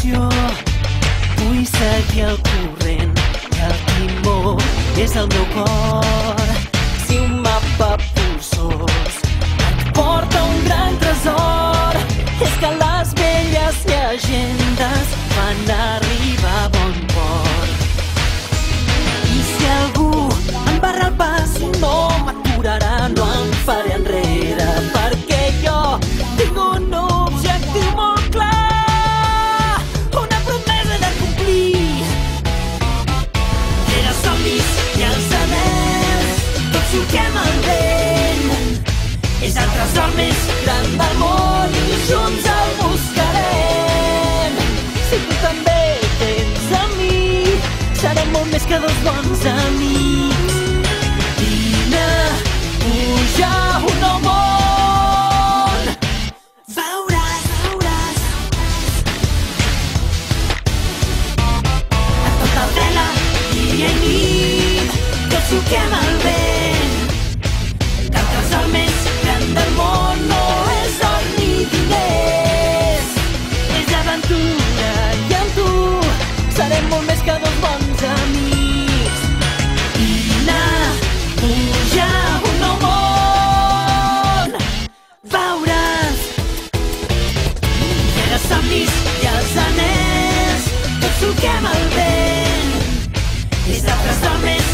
direcció. Vull seguir el corrent i el timó és el meu cor. Si un mapa polsós et porta un gran tresor, és que les velles llegendes van arribar a bon port. I si algú em barra el pas, no m'aturarà, no em faré enrere, perquè jo tinc un objectiu molt clar, una promesa de complir. Era somnis i els anhels, tots toquem el vent. És el tresor més gran del món i junts el buscarem. Si tu també tens a mi, serem molt més que dos bons amics. Vine, puja un nou món. Veuràs, veuràs. A tota vela, dia i nit, tots toquem el vent. El tresor més gran del món no és or ni diners, és aventura i amb tu serem molt més que dos bons amics. Vine, puja un nou món. Veuràs. I ara somnis i els anhels, tots toquem el vent. És el tresor més